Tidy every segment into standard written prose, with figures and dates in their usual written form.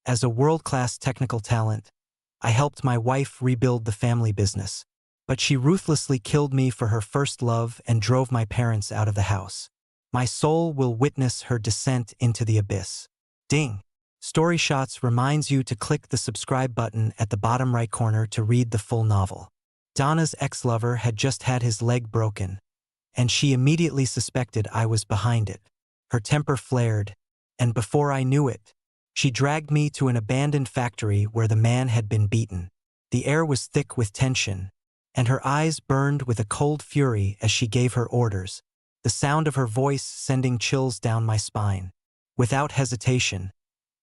As a world-class technical talent, I helped my wife rebuild the family business. But she ruthlessly killed me for her first love and drove my parents out of the house. My soul will witness her descent into the abyss. Ding! Story Shots reminds you to click the subscribe button at the bottom right corner to read the full novel. Donna's ex-lover had just had his leg broken, and she immediately suspected I was behind it. Her temper flared, and before I knew it, she dragged me to an abandoned factory where the man had been beaten. The air was thick with tension, and her eyes burned with a cold fury as she gave her orders, the sound of her voice sending chills down my spine. Without hesitation,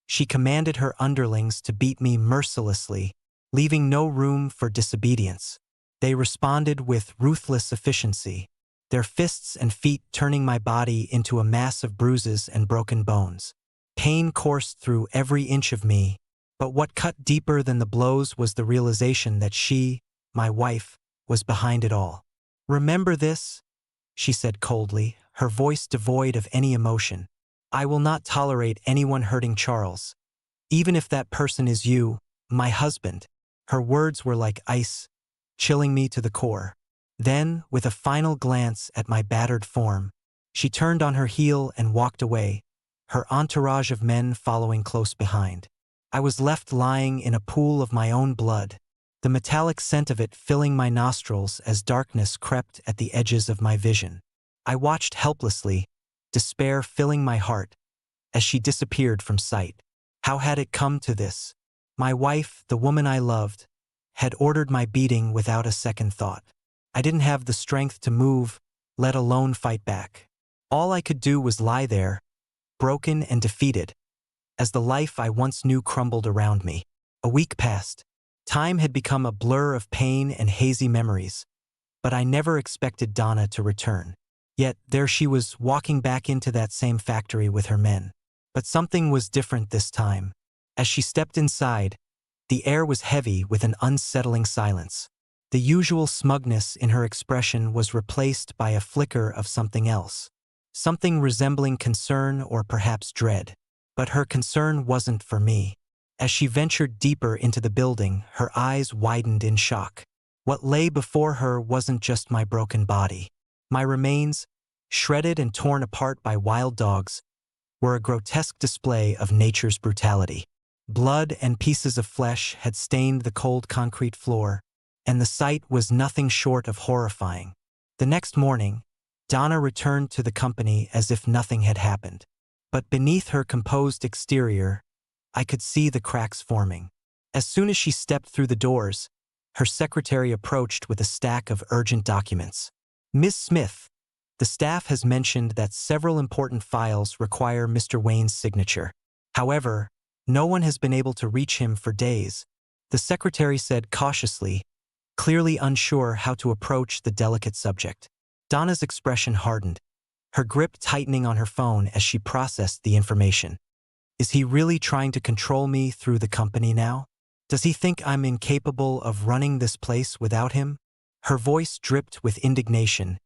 she commanded her underlings to beat me mercilessly, leaving no room for disobedience. They responded with ruthless efficiency, their fists and feet turning my body into a mass of bruises and broken bones. Pain coursed through every inch of me, but what cut deeper than the blows was the realization that she, my wife, was behind it all. "Remember this?" she said coldly, her voice devoid of any emotion. "I will not tolerate anyone hurting Charles, even if that person is you, my husband." Her words were like ice, chilling me to the core. Then, with a final glance at my battered form, she turned on her heel and walked away, her entourage of men following close behind. I was left lying in a pool of my own blood, the metallic scent of it filling my nostrils as darkness crept at the edges of my vision. I watched helplessly, despair filling my heart, as she disappeared from sight. How had it come to this? My wife, the woman I loved, had ordered my beating without a second thought. I didn't have the strength to move, let alone fight back. All I could do was lie there, broken and defeated, as the life I once knew crumbled around me. A week passed. Time had become a blur of pain and hazy memories, but I never expected Donna to return. Yet there she was, walking back into that same factory with her men. But something was different this time. As she stepped inside, the air was heavy with an unsettling silence. The usual smugness in her expression was replaced by a flicker of something else. Something resembling concern or perhaps dread. But her concern wasn't for me. As she ventured deeper into the building, her eyes widened in shock. What lay before her wasn't just my broken body. My remains, shredded and torn apart by wild dogs, were a grotesque display of nature's brutality. Blood and pieces of flesh had stained the cold concrete floor, and the sight was nothing short of horrifying. The next morning, Donna returned to the company as if nothing had happened. But beneath her composed exterior, I could see the cracks forming. As soon as she stepped through the doors, her secretary approached with a stack of urgent documents. "Ms. Smith, the staff has mentioned that several important files require Mr. Wayne's signature. However, no one has been able to reach him for days," the secretary said cautiously, clearly unsure how to approach the delicate subject. Donna's expression hardened, her grip tightening on her phone as she processed the information. Is he really trying to control me through the company now? Does he think I'm incapable of running this place without him? Her voice dripped with indignation,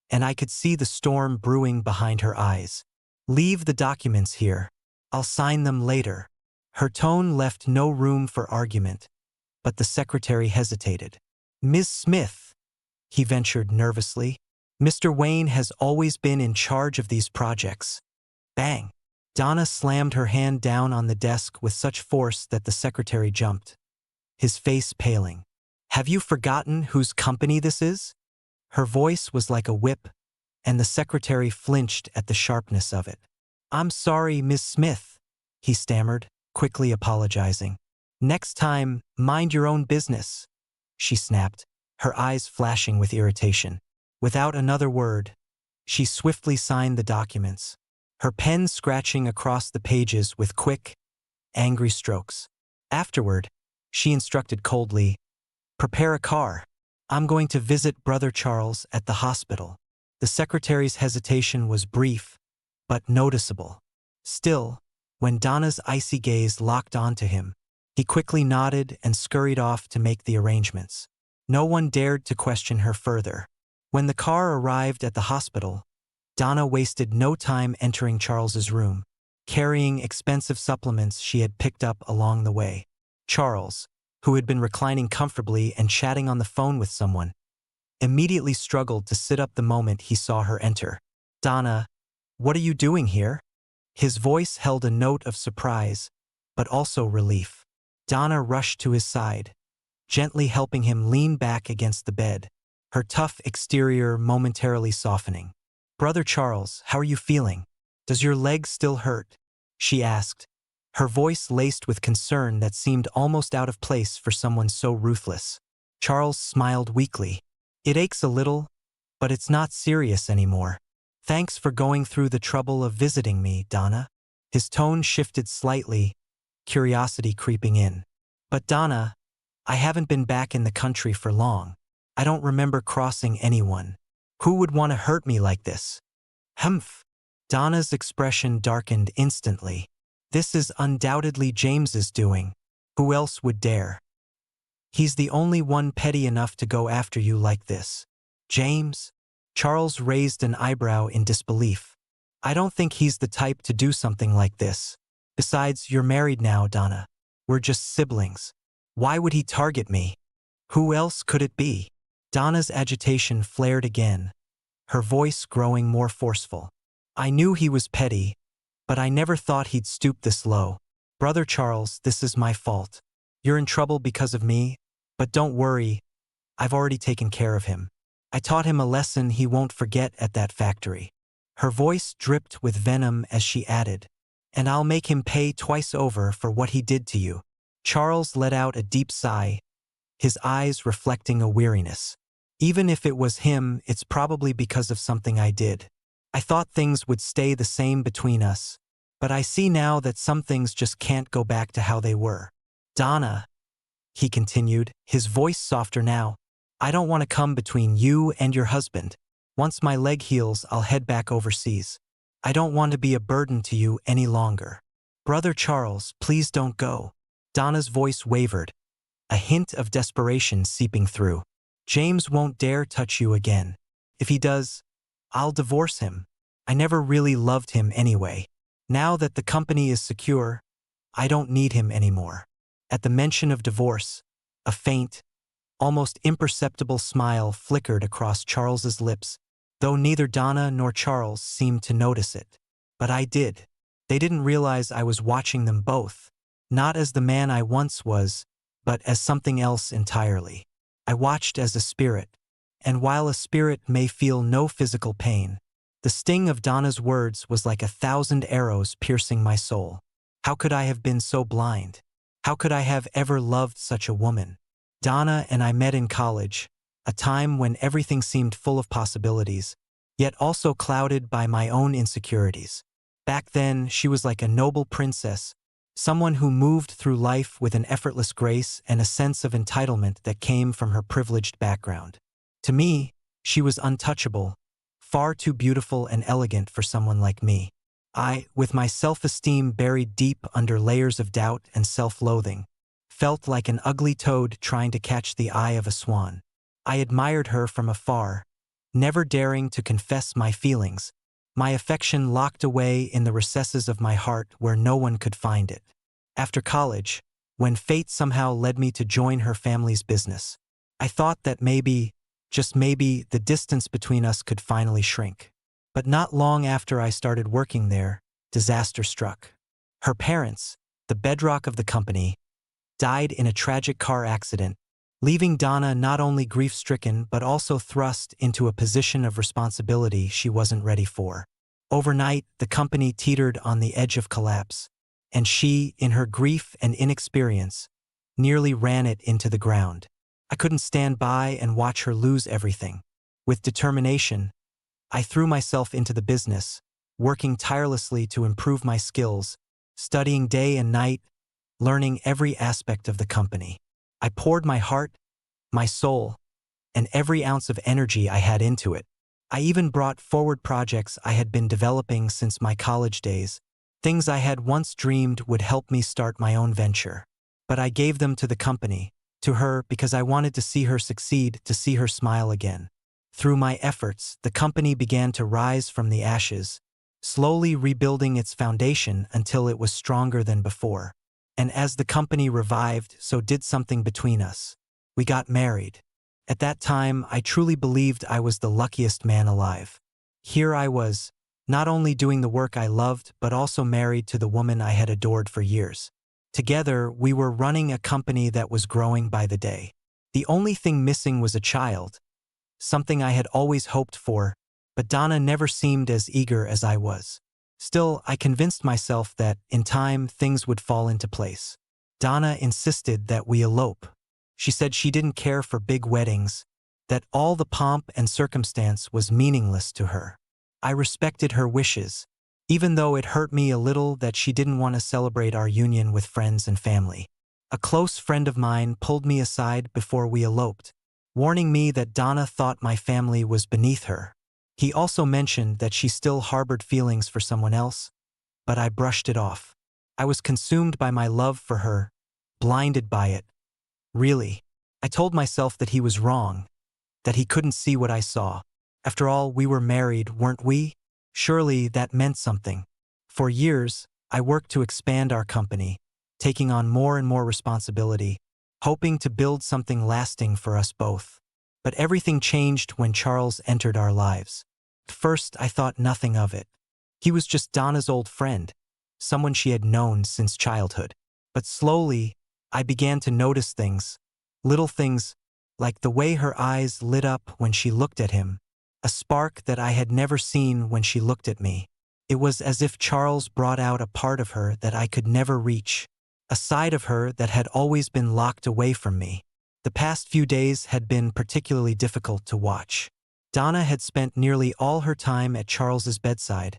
and I could see the storm brewing behind her eyes. "Leave the documents here. I'll sign them later." Her tone left no room for argument, but the secretary hesitated. "Ms. Smith," he ventured nervously, "Mr. Wayne has always been in charge of these projects." Bang! Donna slammed her hand down on the desk with such force that the secretary jumped, his face paling. "Have you forgotten whose company this is?" Her voice was like a whip, and the secretary flinched at the sharpness of it. "I'm sorry, Miss Smith," he stammered, quickly apologizing. "Next time, mind your own business," she snapped, her eyes flashing with irritation. Without another word, she swiftly signed the documents, her pen scratching across the pages with quick, angry strokes. Afterward, she instructed coldly, "Prepare a car. I'm going to visit Brother Charles at the hospital." The secretary's hesitation was brief, but noticeable. Still, when Donna's icy gaze locked onto him, he quickly nodded and scurried off to make the arrangements. No one dared to question her further. When the car arrived at the hospital, Donna wasted no time entering Charles's room. carrying expensive supplements she had picked up along the way. Charles, who had been reclining comfortably and chatting on the phone with someone, immediately struggled to sit up the moment he saw her enter. "Donna, what are you doing here?" His voice held a note of surprise, but also relief. Donna rushed to his side, gently helping him lean back against the bed, her tough exterior momentarily softening. "Brother Charles, how are you feeling? Does your leg still hurt?" she asked, her voice laced with concern that seemed almost out of place for someone so ruthless. Charles smiled weakly. "It aches a little, but it's not serious anymore. Thanks for going through the trouble of visiting me, Donna." His tone shifted slightly, curiosity creeping in. "But Donna, I haven't been back in the country for long. I don't remember crossing anyone. Who would want to hurt me like this?" "Humph." Donna's expression darkened instantly. "This is undoubtedly James's doing. Who else would dare? He's the only one petty enough to go after you like this." "James?" Charles raised an eyebrow in disbelief. "I don't think he's the type to do something like this. Besides, you're married now, Donna. We're just siblings. Why would he target me? Who else could it be?" Donna's agitation flared again, her voice growing more forceful. "I knew he was petty, but I never thought he'd stoop this low. Brother Charles, this is my fault. You're in trouble because of me, but don't worry, I've already taken care of him. I taught him a lesson he won't forget at that factory." Her voice dripped with venom as she added, "And I'll make him pay twice over for what he did to you." Charles let out a deep sigh, his eyes reflecting a weariness. "Even if it was him, it's probably because of something I did. I thought things would stay the same between us, but I see now that some things just can't go back to how they were. Donna," he continued, his voice softer now, "I don't want to come between you and your husband. Once my leg heals, I'll head back overseas. I don't want to be a burden to you any longer. Brother Charles, please don't go." Donna's voice wavered, a hint of desperation seeping through. "James won't dare touch you again. If he does, I'll divorce him. I never really loved him anyway. Now that the company is secure, I don't need him anymore." At the mention of divorce, a faint, almost imperceptible smile flickered across Charles's lips, though neither Donna nor Charles seemed to notice it. "But I did. They didn't realize I was watching them both, not as the man I once was, but as something else entirely. I watched as a spirit, and while a spirit may feel no physical pain, the sting of Donna's words was like 1,000 arrows piercing my soul. How could I have been so blind? How could I have ever loved such a woman? Donna and I met in college, a time when everything seemed full of possibilities, yet also clouded by my own insecurities. Back then, she was like a noble princess, someone who moved through life with an effortless grace and a sense of entitlement that came from her privileged background. To me, she was untouchable, far too beautiful and elegant for someone like me. I, with my self-esteem buried deep under layers of doubt and self-loathing, felt like an ugly toad trying to catch the eye of a swan. I admired her from afar, never daring to confess my feelings, my affection locked away in the recesses of my heart where no one could find it. After college, when fate somehow led me to join her family's business, I thought that maybe, just maybe, the distance between us could finally shrink. But not long after I started working there, disaster struck. Her parents, the bedrock of the company, died in a tragic car accident, leaving Donna not only grief-stricken but also thrust into a position of responsibility she wasn't ready for. Overnight, the company teetered on the edge of collapse, and she, in her grief and inexperience, nearly ran it into the ground. I couldn't stand by and watch her lose everything. With determination, I threw myself into the business, working tirelessly to improve my skills, studying day and night, learning every aspect of the company. I poured my heart, my soul, and every ounce of energy I had into it. I even brought forward projects I had been developing since my college days, things I had once dreamed would help me start my own venture. But I gave them to the company, to her, because I wanted to see her succeed, to see her smile again. Through my efforts, the company began to rise from the ashes, slowly rebuilding its foundation until it was stronger than before. And as the company revived, so did something between us. We got married. At that time, I truly believed I was the luckiest man alive. Here I was, not only doing the work I loved, but also married to the woman I had adored for years. Together, we were running a company that was growing by the day. The only thing missing was a child, something I had always hoped for, but Donna never seemed as eager as I was. Still, I convinced myself that, in time, things would fall into place. Donna insisted that we elope. She said she didn't care for big weddings, that all the pomp and circumstance was meaningless to her. I respected her wishes, even though it hurt me a little that she didn't want to celebrate our union with friends and family. A close friend of mine pulled me aside before we eloped, warning me that Donna thought my family was beneath her. He also mentioned that she still harbored feelings for someone else, but I brushed it off. I was consumed by my love for her, blinded by it. Really, I told myself that he was wrong, that he couldn't see what I saw. After all, we were married, weren't we? Surely that meant something. For years, I worked to expand our company, taking on more and more responsibility, hoping to build something lasting for us both. But everything changed when Charles entered our lives. At first, I thought nothing of it. He was just Donna's old friend, someone she had known since childhood. But slowly, I began to notice things, little things, like the way her eyes lit up when she looked at him, a spark that I had never seen when she looked at me. It was as if Charles brought out a part of her that I could never reach, a side of her that had always been locked away from me. The past few days had been particularly difficult to watch. Donna had spent nearly all her time at Charles's bedside,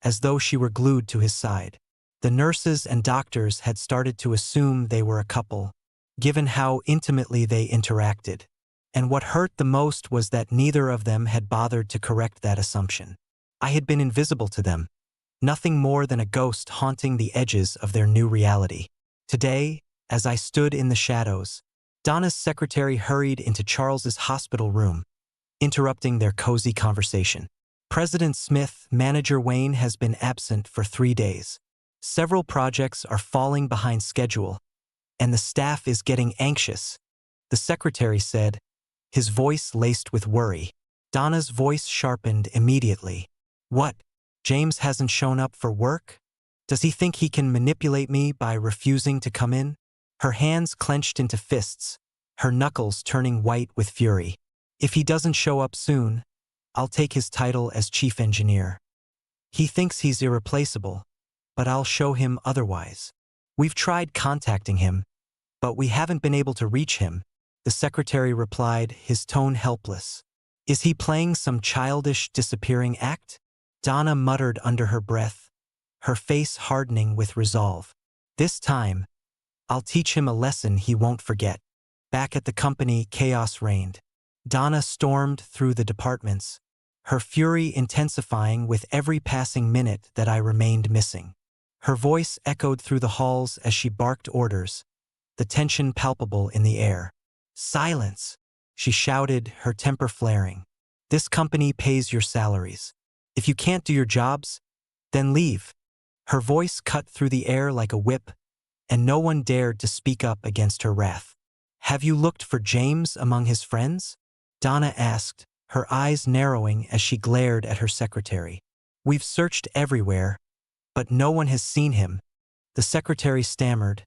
as though she were glued to his side. The nurses and doctors had started to assume they were a couple, given how intimately they interacted. And what hurt the most was that neither of them had bothered to correct that assumption. I had been invisible to them, nothing more than a ghost haunting the edges of their new reality. Today, as I stood in the shadows, Donna's secretary hurried into Charles's hospital room, interrupting their cozy conversation. President Smith, Manager Wayne has been absent for 3 days. Several projects are falling behind schedule, and the staff is getting anxious, the secretary said, his voice laced with worry. Donna's voice sharpened immediately. What? James hasn't shown up for work? Does he think he can manipulate me by refusing to come in? Her hands clenched into fists, her knuckles turning white with fury. If he doesn't show up soon, I'll take his title as chief engineer. He thinks he's irreplaceable, but I'll show him otherwise. We've tried contacting him, but we haven't been able to reach him, the secretary replied, his tone helpless. Is he playing some childish disappearing act? Donna muttered under her breath, her face hardening with resolve. This time, I'll teach him a lesson he won't forget. Back at the company, chaos reigned. Donna stormed through the departments, her fury intensifying with every passing minute that I remained missing. Her voice echoed through the halls as she barked orders, the tension palpable in the air. Silence, she shouted, her temper flaring. This company pays your salaries. If you can't do your jobs, then leave. Her voice cut through the air like a whip, and no one dared to speak up against her wrath. Have you looked for James among his friends? Donna asked, her eyes narrowing as she glared at her secretary. We've searched everywhere, but no one has seen him, the secretary stammered,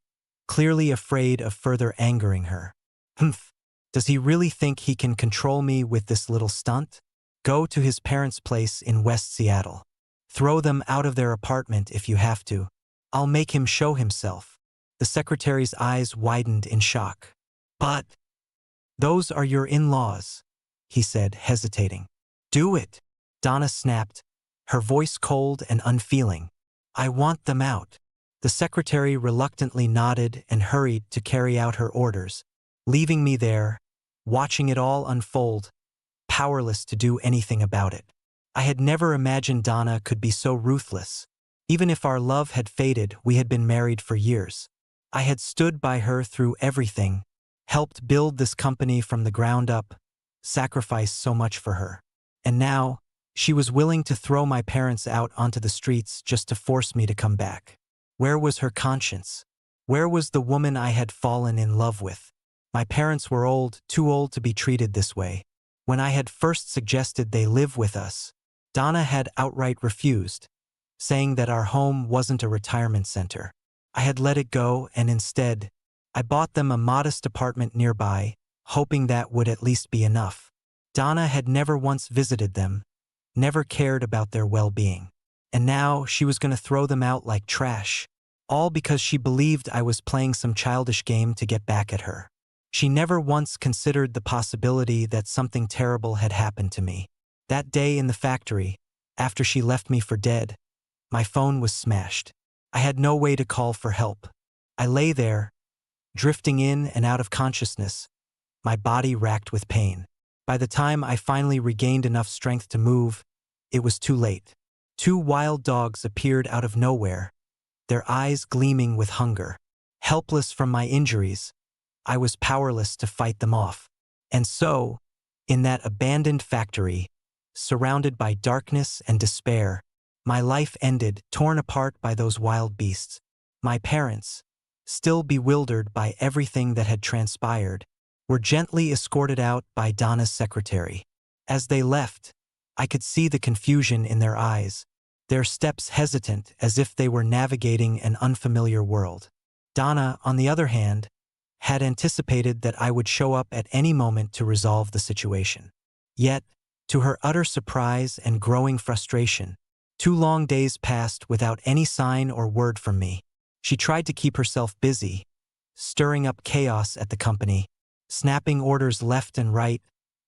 clearly afraid of further angering her. Humph, does he really think he can control me with this little stunt? Go to his parents' place in West Seattle. Throw them out of their apartment if you have to. I'll make him show himself. The secretary's eyes widened in shock. But those are your in-laws, he said, hesitating. Do it, Donna snapped, her voice cold and unfeeling. I want them out. The secretary reluctantly nodded and hurried to carry out her orders, leaving me there, watching it all unfold, powerless to do anything about it. I had never imagined Donna could be so ruthless. Even if our love had faded, we had been married for years. I had stood by her through everything, helped build this company from the ground up, sacrificed so much for her. And now, She was willing to throw my parents out onto the streets just to force me to come back. Where was her conscience? Where was the woman I had fallen in love with? My parents were old, too old to be treated this way. When I had first suggested they live with us, Donna had outright refused, saying that our home wasn't a retirement center. I had let it go, and instead, I bought them a modest apartment nearby, hoping that would at least be enough. Donna had never once visited them, never cared about their well-being. And now she was going to throw them out like trash, all because she believed I was playing some childish game to get back at her. She never once considered the possibility that something terrible had happened to me. That day in the factory, after she left me for dead, my phone was smashed. I had no way to call for help. I lay there, drifting in and out of consciousness, my body racked with pain. By the time I finally regained enough strength to move, it was too late. Two wild dogs appeared out of nowhere, their eyes gleaming with hunger. Helpless from my injuries, I was powerless to fight them off. And so, in that abandoned factory, surrounded by darkness and despair, my life ended, torn apart by those wild beasts. My parents, still bewildered by everything that had transpired, were gently escorted out by Donna's secretary. As they left, I could see the confusion in their eyes, their steps hesitant as if they were navigating an unfamiliar world. Donna, on the other hand, had anticipated that I would show up at any moment to resolve the situation. Yet, to her utter surprise and growing frustration, 2 long days passed without any sign or word from me. She tried to keep herself busy, stirring up chaos at the company, snapping orders left and right,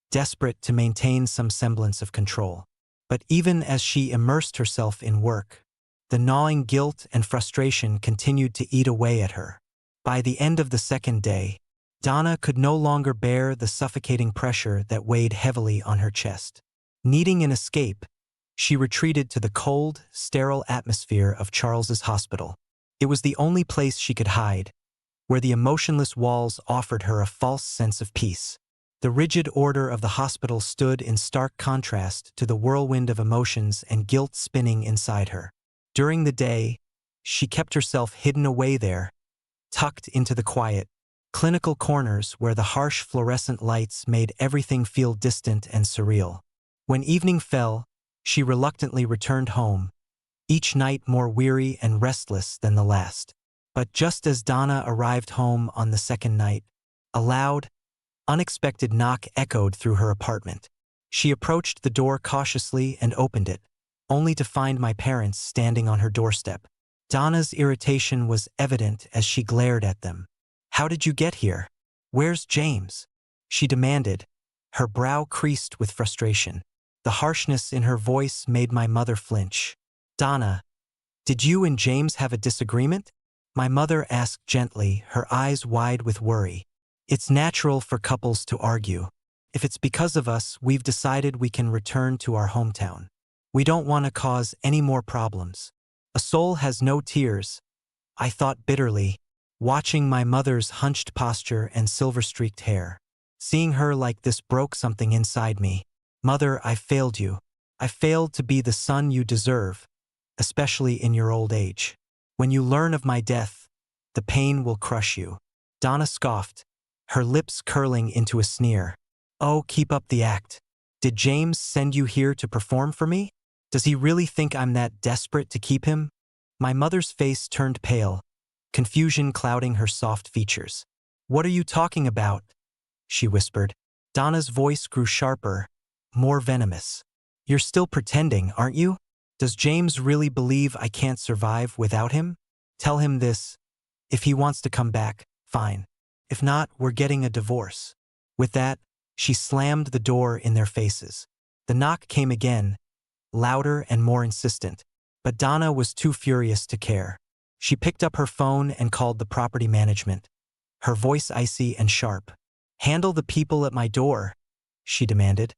desperate to maintain some semblance of control. But even as she immersed herself in work, the gnawing guilt and frustration continued to eat away at her. By the end of the second day, Donna could no longer bear the suffocating pressure that weighed heavily on her chest. Needing an escape, she retreated to the cold, sterile atmosphere of Charles's hospital. It was the only place she could hide, where the emotionless walls offered her a false sense of peace. The rigid order of the hospital stood in stark contrast to the whirlwind of emotions and guilt spinning inside her. During the day, she kept herself hidden away there, tucked into the quiet, clinical corners where the harsh fluorescent lights made everything feel distant and surreal. When evening fell, she reluctantly returned home, each night more weary and restless than the last. But just as Donna arrived home on the second night, a loud, unexpected knock echoed through her apartment. She approached the door cautiously and opened it, only to find my parents standing on her doorstep. Donna's irritation was evident as she glared at them. "How did you get here? Where's James?" she demanded, her brow creased with frustration. The harshness in her voice made my mother flinch. "Donna, did you and James have a disagreement?" my mother asked gently, her eyes wide with worry. "It's natural for couples to argue. If it's because of us, we've decided we can return to our hometown. We don't want to cause any more problems." "A soul has no tears," I thought bitterly, watching my mother's hunched posture and silver-streaked hair. Seeing her like this broke something inside me. "Mother, I failed you. I failed to be the son you deserve, especially in your old age. When you learn of my death, the pain will crush you." Donna scoffed, her lips curling into a sneer. "Oh, keep up the act. Did James send you here to perform for me? Does he really think I'm that desperate to keep him?" My mother's face turned pale, confusion clouding her soft features. "What are you talking about?" she whispered. Donna's voice grew sharper, more venomous. "You're still pretending, aren't you? Does James really believe I can't survive without him? Tell him this. If he wants to come back, fine. If not, we're getting a divorce." With that, she slammed the door in their faces. The knock came again, louder and more insistent, but Donna was too furious to care. She picked up her phone and called the property management, her voice icy and sharp. "Handle the people at my door," she demanded,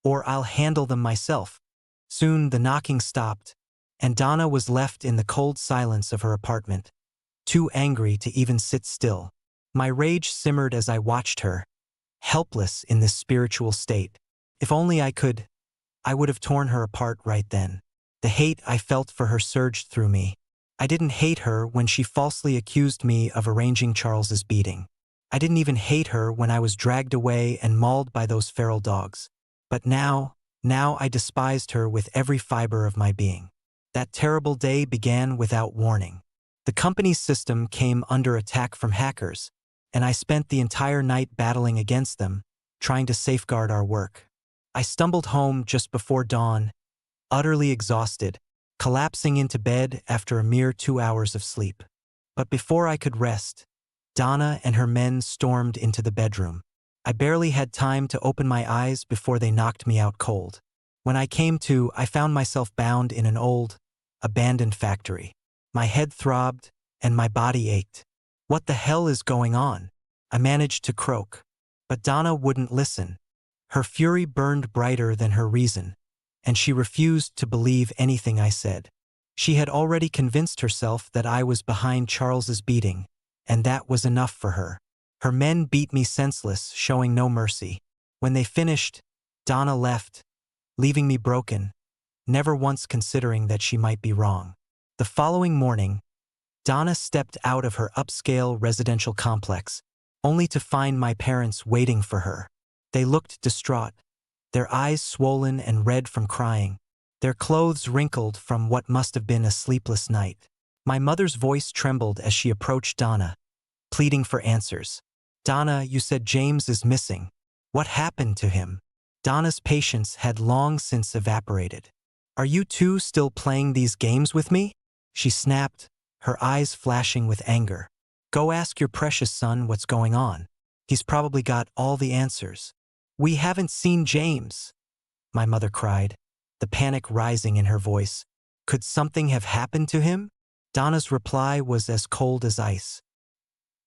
"or I'll handle them myself." Soon the knocking stopped, and Donna was left in the cold silence of her apartment, too angry to even sit still. My rage simmered as I watched her, helpless in this spiritual state. If only I could I would have torn her apart right then. The hate I felt for her surged through me. I didn't hate her when she falsely accused me of arranging Charles's beating. I didn't even hate her when I was dragged away and mauled by those feral dogs. But now I despised her with every fiber of my being. That terrible day began without warning. The company's system came under attack from hackers, and I spent the entire night battling against them, trying to safeguard our work. I stumbled home just before dawn, utterly exhausted, collapsing into bed after a mere 2 hours of sleep. But before I could rest, Donna and her men stormed into the bedroom. I barely had time to open my eyes before they knocked me out cold. When I came to, I found myself bound in an old, abandoned factory. My head throbbed, and my body ached. What the hell is going on? I managed to croak. But Donna wouldn't listen. Her fury burned brighter than her reason, and she refused to believe anything I said. She had already convinced herself that I was behind Charles's beating, and that was enough for her. Her men beat me senseless, showing no mercy. When they finished, Donna left, leaving me broken, never once considering that she might be wrong. The following morning, Donna stepped out of her upscale residential complex, only to find my parents waiting for her. They looked distraught, their eyes swollen and red from crying, their clothes wrinkled from what must have been a sleepless night. My mother's voice trembled as she approached Donna, pleading for answers. "Donna, you said James is missing. What happened to him?" Donna's patience had long since evaporated. "Are you two still playing these games with me?" she snapped, her eyes flashing with anger. "Go ask your precious son what's going on. He's probably got all the answers." "We haven't seen James," my mother cried, the panic rising in her voice. "Could something have happened to him?" Donna's reply was as cold as ice.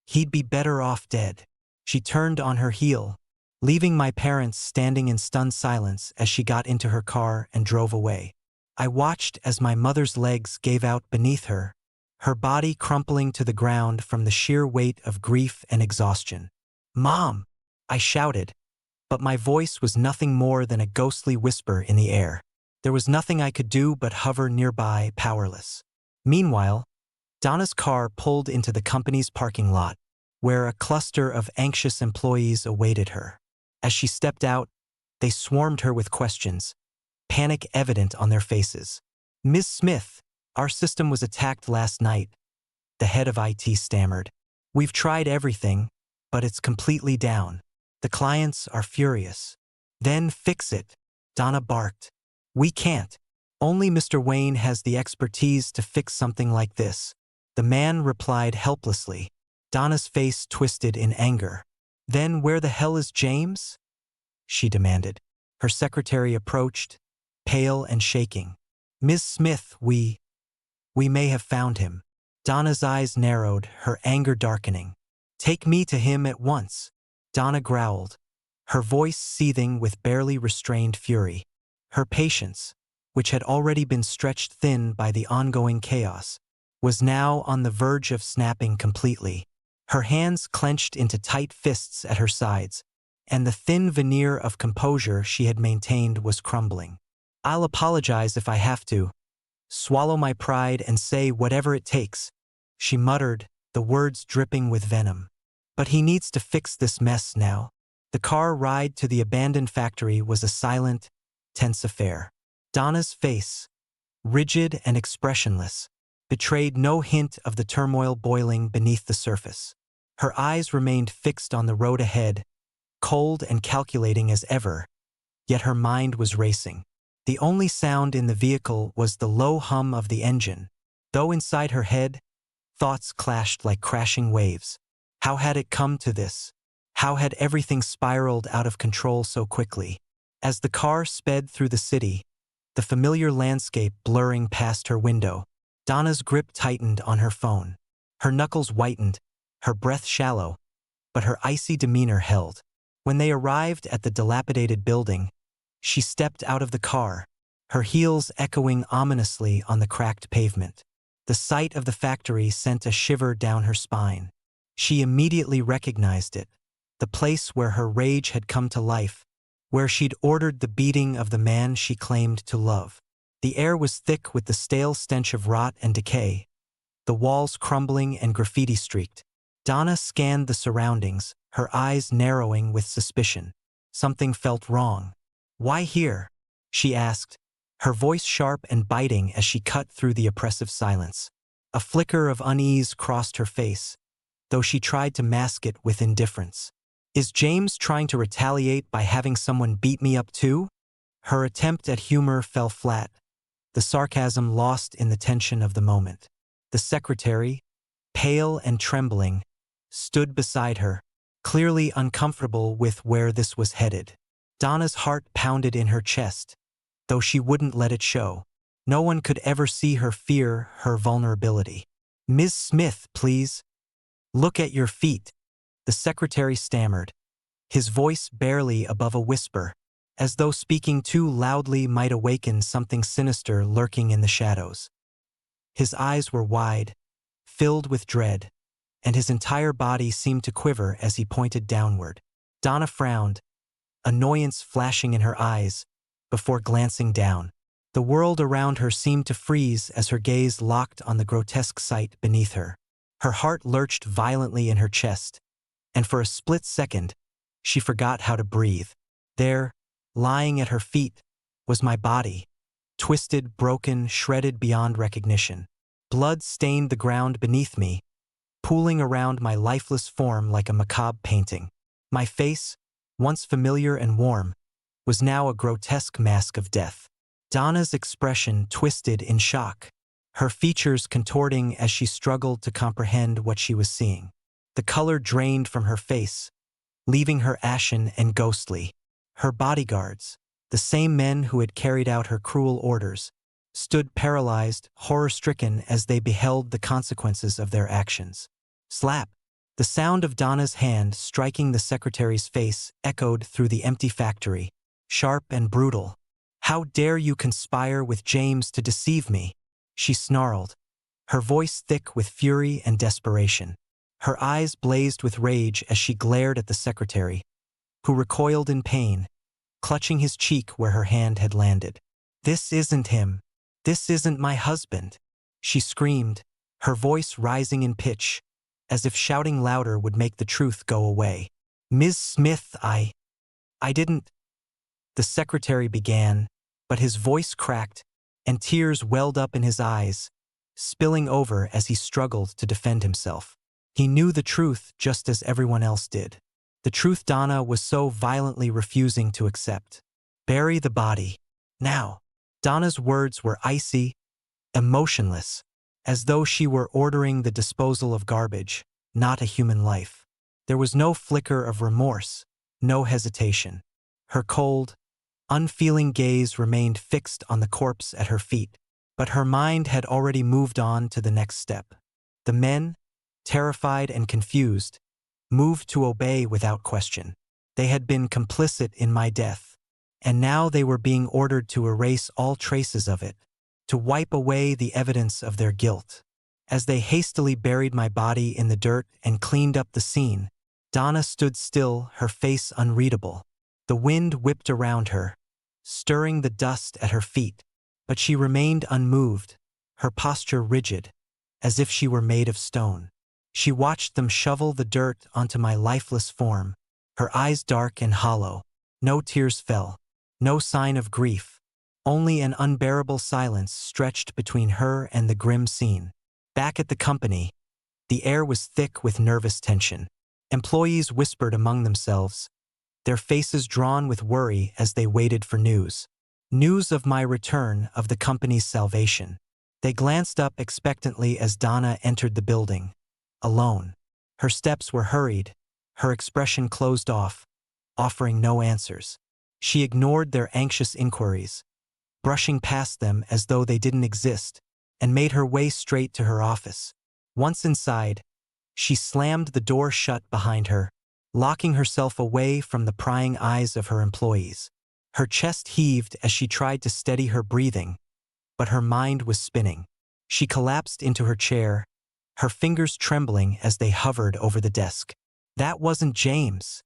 "He'd be better off dead." She turned on her heel, leaving my parents standing in stunned silence as she got into her car and drove away. I watched as my mother's legs gave out beneath her, her body crumpling to the ground from the sheer weight of grief and exhaustion. "Mom!" I shouted, but my voice was nothing more than a ghostly whisper in the air. There was nothing I could do but hover nearby, powerless. Meanwhile, Donna's car pulled into the company's parking lot, where a cluster of anxious employees awaited her. As she stepped out, they swarmed her with questions, panic evident on their faces. "Ms. Smith, our system was attacked last night," the head of IT stammered. "We've tried everything, but it's completely down. The clients are furious." "Then fix it," Donna barked. "We can't. Only Mr. Wayne has the expertise to fix something like this." The man replied helplessly. Donna's face twisted in anger. "Then where the hell is James?" she demanded. Her secretary approached, pale and shaking. "Ms. Smith, we may have found him." Donna's eyes narrowed, her anger darkening. "Take me to him at once," Donna growled, her voice seething with barely restrained fury. Her patience, which had already been stretched thin by the ongoing chaos, was now on the verge of snapping completely. Her hands clenched into tight fists at her sides, and the thin veneer of composure she had maintained was crumbling. "I'll apologize if I have to. Swallow my pride and say whatever it takes," she muttered, the words dripping with venom. "But he needs to fix this mess now." The car ride to the abandoned factory was a silent, tense affair. Donna's face, rigid and expressionless, betrayed no hint of the turmoil boiling beneath the surface. Her eyes remained fixed on the road ahead, cold and calculating as ever, yet her mind was racing. The only sound in the vehicle was the low hum of the engine, though inside her head, thoughts clashed like crashing waves. How had it come to this? How had everything spiraled out of control so quickly? As the car sped through the city, the familiar landscape blurring past her window, Donna's grip tightened on her phone. Her knuckles whitened, her breath shallow, but her icy demeanor held. When they arrived at the dilapidated building, she stepped out of the car, her heels echoing ominously on the cracked pavement. The sight of the factory sent a shiver down her spine. She immediately recognized it, the place where her rage had come to life, where she'd ordered the beating of the man she claimed to love. The air was thick with the stale stench of rot and decay, the walls crumbling and graffiti-streaked. Donna scanned the surroundings, her eyes narrowing with suspicion. Something felt wrong. "Why here?" she asked, her voice sharp and biting as she cut through the oppressive silence. A flicker of unease crossed her face, though she tried to mask it with indifference. "Is James trying to retaliate by having someone beat me up too?" Her attempt at humor fell flat, the sarcasm lost in the tension of the moment. The secretary, pale and trembling, stood beside her, clearly uncomfortable with where this was headed. Donna's heart pounded in her chest, though she wouldn't let it show. No one could ever see her fear, her vulnerability. "Ms. Smith, please. Look at your feet," the secretary stammered, his voice barely above a whisper, as though speaking too loudly might awaken something sinister lurking in the shadows. His eyes were wide, filled with dread, and his entire body seemed to quiver as he pointed downward. Donna frowned, annoyance flashing in her eyes, before glancing down. The world around her seemed to freeze as her gaze locked on the grotesque sight beneath her. Her heart lurched violently in her chest, and for a split second, she forgot how to breathe. There, lying at her feet, was my body, twisted, broken, shredded beyond recognition. Blood stained the ground beneath me, pooling around my lifeless form like a macabre painting. My face, once familiar and warm, was now a grotesque mask of death. Donna's expression twisted in shock, her features contorting as she struggled to comprehend what she was seeing. The color drained from her face, leaving her ashen and ghostly. Her bodyguards, the same men who had carried out her cruel orders, stood paralyzed, horror-stricken as they beheld the consequences of their actions. Slap! The sound of Donna's hand striking the secretary's face echoed through the empty factory, sharp and brutal. "How dare you conspire with James to deceive me?" she snarled, her voice thick with fury and desperation. Her eyes blazed with rage as she glared at the secretary, who recoiled in pain, clutching his cheek where her hand had landed. "This isn't him. This isn't my husband," she screamed, her voice rising in pitch, as if shouting louder would make the truth go away. "Ms. Smith, I didn't—" the secretary began, but his voice cracked, and tears welled up in his eyes, spilling over as he struggled to defend himself. He knew the truth just as everyone else did. The truth Donna was so violently refusing to accept. "Bury the body. Now." Donna's words were icy, emotionless, as though she were ordering the disposal of garbage, not a human life. There was no flicker of remorse, no hesitation. Her cold, unfeeling gaze remained fixed on the corpse at her feet, but her mind had already moved on to the next step. The men, terrified and confused, moved to obey without question. They had been complicit in my death, and now they were being ordered to erase all traces of it, to wipe away the evidence of their guilt. As they hastily buried my body in the dirt and cleaned up the scene, Donna stood still, her face unreadable. The wind whipped around her, stirring the dust at her feet, but she remained unmoved, her posture rigid, as if she were made of stone. She watched them shovel the dirt onto my lifeless form, her eyes dark and hollow. No tears fell, no sign of grief, only an unbearable silence stretched between her and the grim scene. Back at the company, the air was thick with nervous tension. Employees whispered among themselves, their faces drawn with worry as they waited for news. News of my return, of the company's salvation. They glanced up expectantly as Donna entered the building, alone. Her steps were hurried, her expression closed off, offering no answers. She ignored their anxious inquiries, brushing past them as though they didn't exist, and made her way straight to her office. Once inside, she slammed the door shut behind her, locking herself away from the prying eyes of her employees. Her chest heaved as she tried to steady her breathing, but her mind was spinning. She collapsed into her chair, her fingers trembling as they hovered over the desk. "That wasn't James,"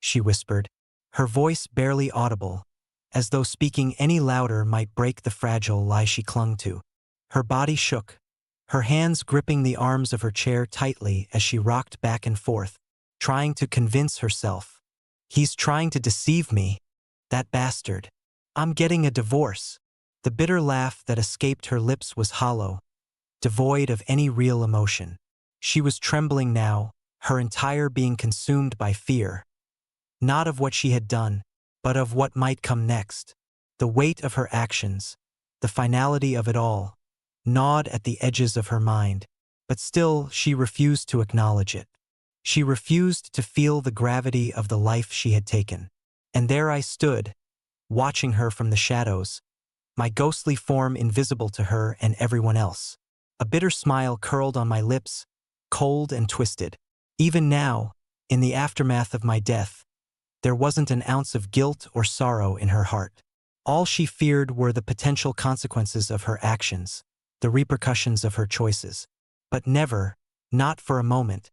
she whispered, her voice barely audible, as though speaking any louder might break the fragile lie she clung to. Her body shook, her hands gripping the arms of her chair tightly as she rocked back and forth, trying to convince herself. He's trying to deceive me. That bastard. I'm getting a divorce. The bitter laugh that escaped her lips was hollow, devoid of any real emotion. She was trembling now, her entire being consumed by fear. Not of what she had done, but of what might come next. The weight of her actions, the finality of it all, gnawed at the edges of her mind, but still she refused to acknowledge it. She refused to feel the gravity of the life she had taken. And there I stood, watching her from the shadows, my ghostly form invisible to her and everyone else. A bitter smile curled on my lips, cold and twisted. Even now, in the aftermath of my death, there wasn't an ounce of guilt or sorrow in her heart. All she feared were the potential consequences of her actions, the repercussions of her choices. But never, not for a moment,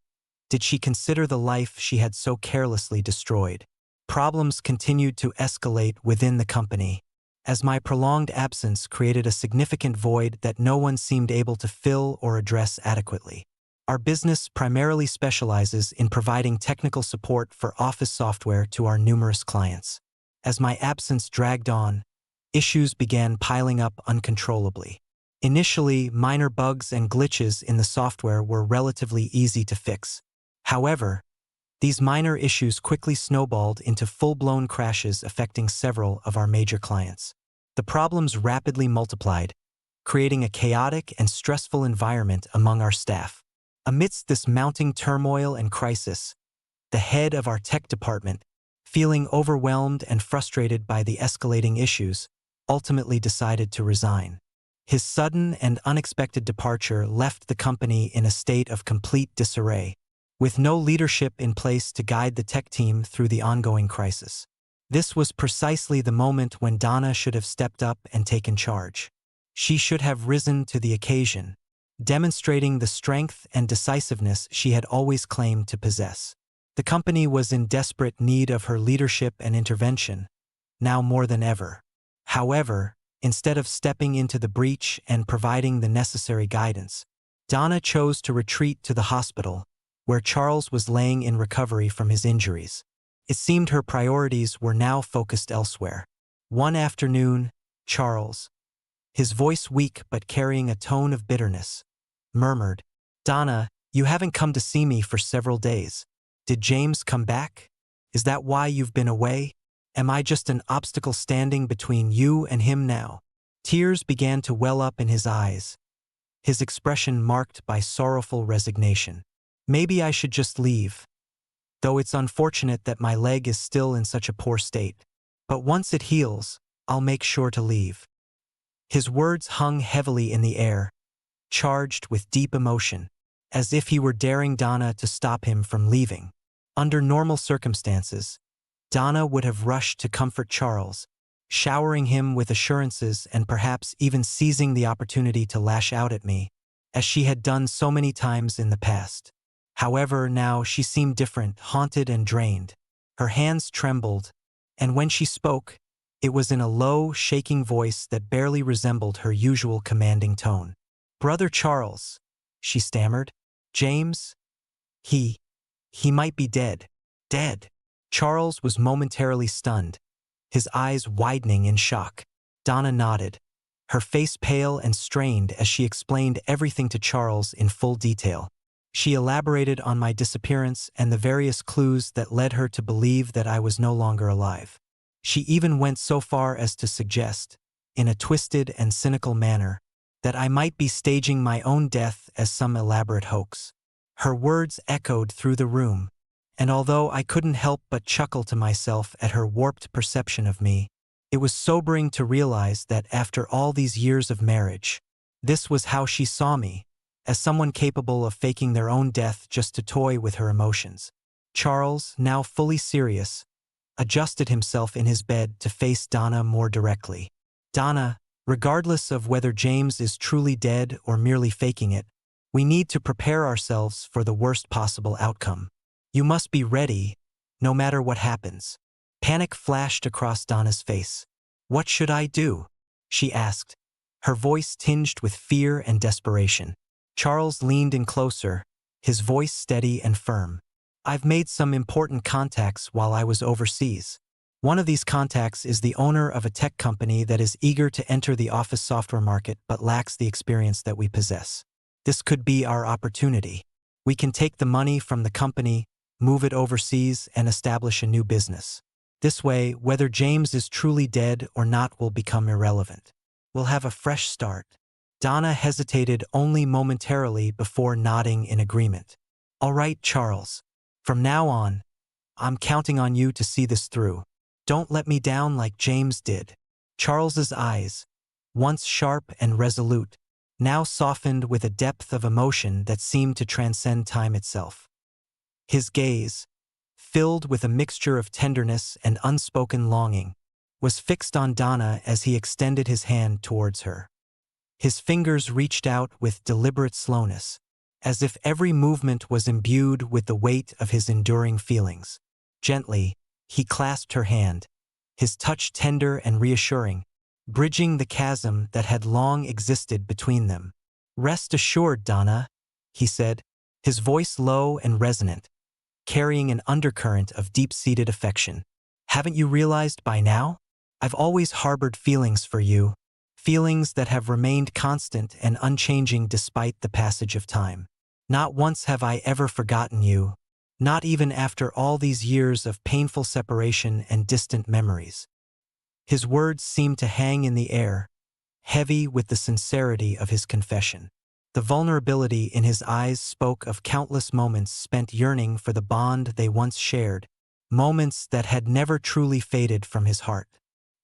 did she consider the life she had so carelessly destroyed. Problems continued to escalate within the company, as my prolonged absence created a significant void that no one seemed able to fill or address adequately. Our business primarily specializes in providing technical support for office software to our numerous clients. As my absence dragged on, issues began piling up uncontrollably. Initially, minor bugs and glitches in the software were relatively easy to fix. However, these minor issues quickly snowballed into full-blown crashes affecting several of our major clients. The problems rapidly multiplied, creating a chaotic and stressful environment among our staff. Amidst this mounting turmoil and crisis, the head of our tech department, feeling overwhelmed and frustrated by the escalating issues, ultimately decided to resign. His sudden and unexpected departure left the company in a state of complete disarray, with no leadership in place to guide the tech team through the ongoing crisis. This was precisely the moment when Donna should have stepped up and taken charge. She should have risen to the occasion, demonstrating the strength and decisiveness she had always claimed to possess. The company was in desperate need of her leadership and intervention, now more than ever. However, instead of stepping into the breach and providing the necessary guidance, Donna chose to retreat to the hospital, where Charles was laying in recovery from his injuries. It seemed her priorities were now focused elsewhere. One afternoon, Charles, his voice weak but carrying a tone of bitterness, murmured, "Donna, you haven't come to see me for several days. Did James come back? Is that why you've been away? Am I just an obstacle standing between you and him now?" Tears began to well up in his eyes, his expression marked by sorrowful resignation. "Maybe I should just leave, though it's unfortunate that my leg is still in such a poor state. But once it heals, I'll make sure to leave." His words hung heavily in the air, charged with deep emotion, as if he were daring Donna to stop him from leaving. Under normal circumstances, Donna would have rushed to comfort Charles, showering him with assurances and perhaps even seizing the opportunity to lash out at me, as she had done so many times in the past. However, now she seemed different, haunted and drained. Her hands trembled, and when she spoke, it was in a low, shaking voice that barely resembled her usual commanding tone. "Brother Charles," she stammered. "James? He might be dead." "Dead?" Charles was momentarily stunned, his eyes widening in shock. Donna nodded, her face pale and strained as she explained everything to Charles in full detail. She elaborated on my disappearance and the various clues that led her to believe that I was no longer alive. She even went so far as to suggest, in a twisted and cynical manner, that I might be staging my own death as some elaborate hoax. Her words echoed through the room, and although I couldn't help but chuckle to myself at her warped perception of me, it was sobering to realize that after all these years of marriage, this was how she saw me, as someone capable of faking their own death just to toy with her emotions. Charles, now fully serious, adjusted himself in his bed to face Donna more directly. "Donna, regardless of whether James is truly dead or merely faking it, we need to prepare ourselves for the worst possible outcome. You must be ready, no matter what happens." Panic flashed across Donna's face. "What should I do?" she asked, her voice tinged with fear and desperation. Charles leaned in closer, his voice steady and firm. "I've made some important contacts while I was overseas. One of these contacts is the owner of a tech company that is eager to enter the office software market but lacks the experience that we possess. This could be our opportunity. We can take the money from the company, move it overseas, and establish a new business. This way, whether James is truly dead or not will become irrelevant. We'll have a fresh start." Donna hesitated only momentarily before nodding in agreement. "All right, Charles. From now on, I'm counting on you to see this through. Don't let me down like James did." Charles's eyes, once sharp and resolute, now softened with a depth of emotion that seemed to transcend time itself. His gaze, filled with a mixture of tenderness and unspoken longing, was fixed on Donna as he extended his hand towards her. His fingers reached out with deliberate slowness, as if every movement was imbued with the weight of his enduring feelings. Gently, he clasped her hand, his touch tender and reassuring, bridging the chasm that had long existed between them. "Rest assured, Donna," he said, his voice low and resonant, carrying an undercurrent of deep-seated affection. "Haven't you realized by now? I've always harbored feelings for you, feelings that have remained constant and unchanging despite the passage of time. Not once have I ever forgotten you, not even after all these years of painful separation and distant memories." His words seemed to hang in the air, heavy with the sincerity of his confession. The vulnerability in his eyes spoke of countless moments spent yearning for the bond they once shared, moments that had never truly faded from his heart.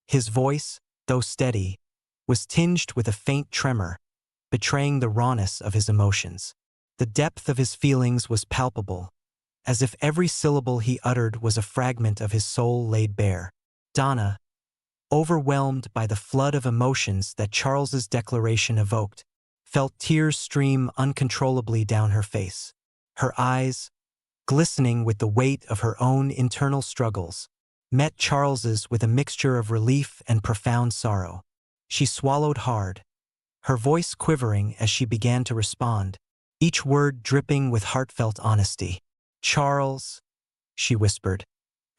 His voice, though steady, was tinged with a faint tremor, betraying the rawness of his emotions. The depth of his feelings was palpable, as if every syllable he uttered was a fragment of his soul laid bare. Donna, overwhelmed by the flood of emotions that Charles's declaration evoked, felt tears stream uncontrollably down her face. Her eyes, glistening with the weight of her own internal struggles, met Charles's with a mixture of relief and profound sorrow. She swallowed hard, her voice quivering as she began to respond, each word dripping with heartfelt honesty. "Charles," she whispered,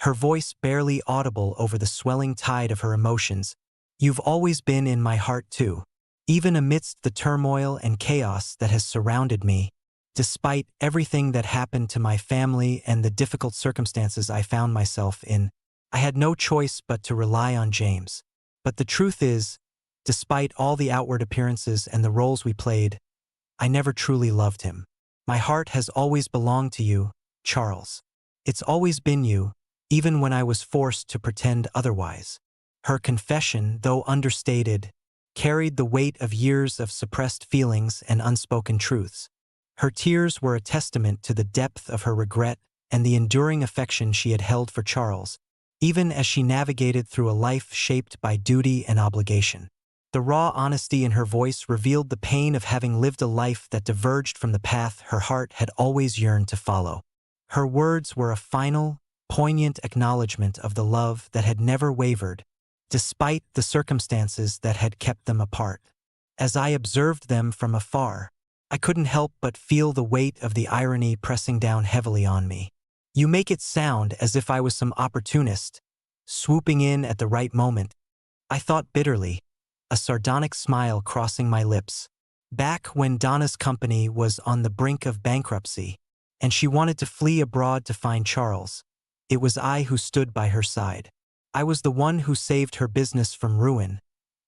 her voice barely audible over the swelling tide of her emotions, "you've always been in my heart too. Even amidst the turmoil and chaos that has surrounded me, despite everything that happened to my family and the difficult circumstances I found myself in, I had no choice but to rely on James. But the truth is, despite all the outward appearances and the roles we played, I never truly loved him. My heart has always belonged to you, Charles. It's always been you, even when I was forced to pretend otherwise." Her confession, though understated, carried the weight of years of suppressed feelings and unspoken truths. Her tears were a testament to the depth of her regret and the enduring affection she had held for Charles, even as she navigated through a life shaped by duty and obligation. The raw honesty in her voice revealed the pain of having lived a life that diverged from the path her heart had always yearned to follow. Her words were a final, poignant acknowledgement of the love that had never wavered, despite the circumstances that had kept them apart. As I observed them from afar, I couldn't help but feel the weight of the irony pressing down heavily on me. "You make it sound as if I was some opportunist, swooping in at the right moment," I thought bitterly, a sardonic smile crossing my lips. Back when Donna's company was on the brink of bankruptcy, and she wanted to flee abroad to find Charles, it was I who stood by her side. I was the one who saved her business from ruin,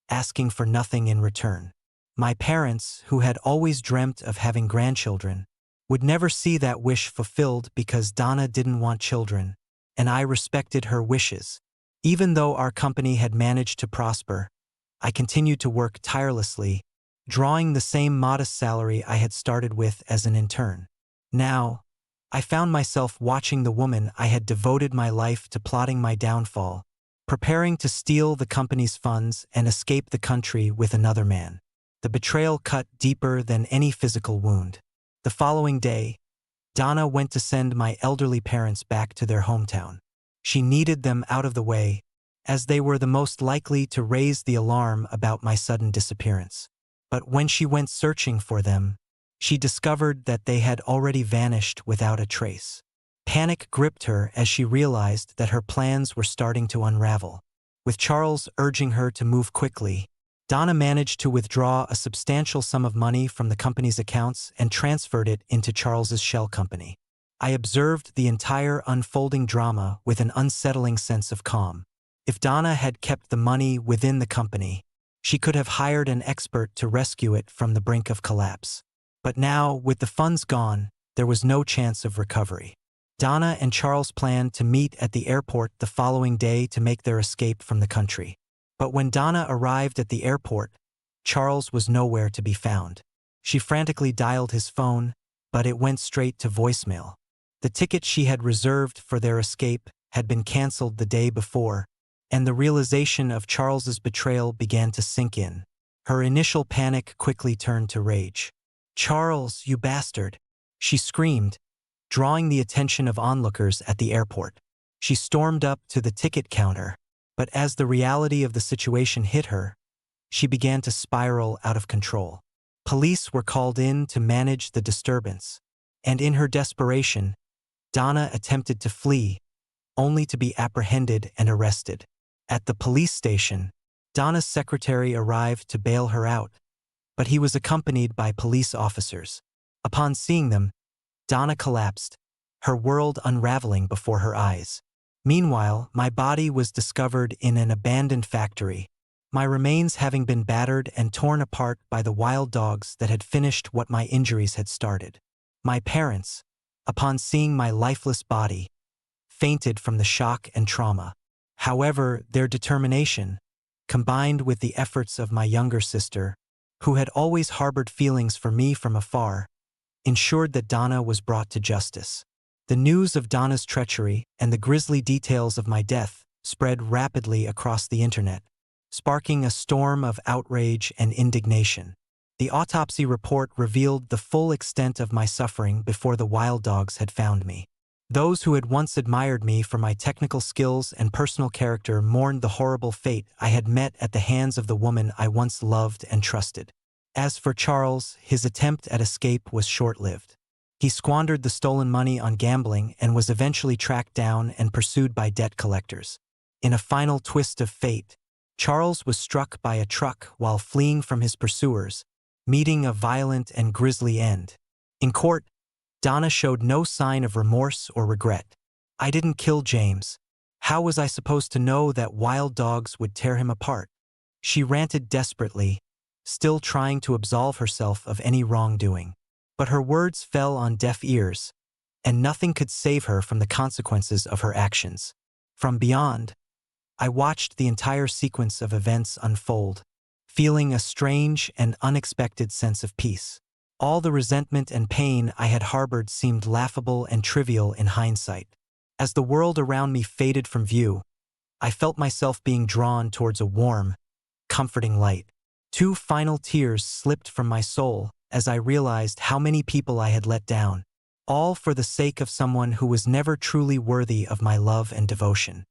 asking for nothing in return. My parents, who had always dreamt of having grandchildren, would never see that wish fulfilled because Donna didn't want children, and I respected her wishes. Even though our company had managed to prosper, I continued to work tirelessly, drawing the same modest salary I had started with as an intern. Now, I found myself watching the woman I had devoted my life to plotting my downfall, preparing to steal the company's funds and escape the country with another man. The betrayal cut deeper than any physical wound. The following day, Donna went to send my elderly parents back to their hometown. She needed them out of the way, as they were the most likely to raise the alarm about my sudden disappearance. But when she went searching for them, she discovered that they had already vanished without a trace. Panic gripped her as she realized that her plans were starting to unravel. With Charles urging her to move quickly, Donna managed to withdraw a substantial sum of money from the company's accounts and transferred it into Charles's shell company. I observed the entire unfolding drama with an unsettling sense of calm. If Donna had kept the money within the company, she could have hired an expert to rescue it from the brink of collapse. But now, with the funds gone, there was no chance of recovery. Donna and Charles planned to meet at the airport the following day to make their escape from the country. But when Donna arrived at the airport, Charles was nowhere to be found. She frantically dialed his phone, but it went straight to voicemail. The ticket she had reserved for their escape had been canceled the day before, and the realization of Charles's betrayal began to sink in. Her initial panic quickly turned to rage. "Charles, you bastard!" she screamed, drawing the attention of onlookers at the airport. She stormed up to the ticket counter, but as the reality of the situation hit her, she began to spiral out of control. Police were called in to manage the disturbance, and in her desperation, Donna attempted to flee, only to be apprehended and arrested. At the police station, Donna's secretary arrived to bail her out, but he was accompanied by police officers. Upon seeing them, Donna collapsed, her world unraveling before her eyes. Meanwhile, my body was discovered in an abandoned factory, my remains having been battered and torn apart by the wild dogs that had finished what my injuries had started. My parents, upon seeing my lifeless body, fainted from the shock and trauma. However, their determination, combined with the efforts of my younger sister, who had always harbored feelings for me from afar, ensured that Donna was brought to justice. The news of Donna's treachery and the grisly details of my death spread rapidly across the internet, sparking a storm of outrage and indignation. The autopsy report revealed the full extent of my suffering before the wild dogs had found me. Those who had once admired me for my technical skills and personal character mourned the horrible fate I had met at the hands of the woman I once loved and trusted. As for Charles, his attempt at escape was short-lived. He squandered the stolen money on gambling and was eventually tracked down and pursued by debt collectors. In a final twist of fate, Charles was struck by a truck while fleeing from his pursuers, meeting a violent and grisly end. In court, Donna showed no sign of remorse or regret. "I didn't kill James. How was I supposed to know that wild dogs would tear him apart?" She ranted desperately, still trying to absolve herself of any wrongdoing. But her words fell on deaf ears, and nothing could save her from the consequences of her actions. From beyond, I watched the entire sequence of events unfold, feeling a strange and unexpected sense of peace. All the resentment and pain I had harbored seemed laughable and trivial in hindsight. As the world around me faded from view, I felt myself being drawn towards a warm, comforting light. 2 final tears slipped from my soul as I realized how many people I had let down, all for the sake of someone who was never truly worthy of my love and devotion.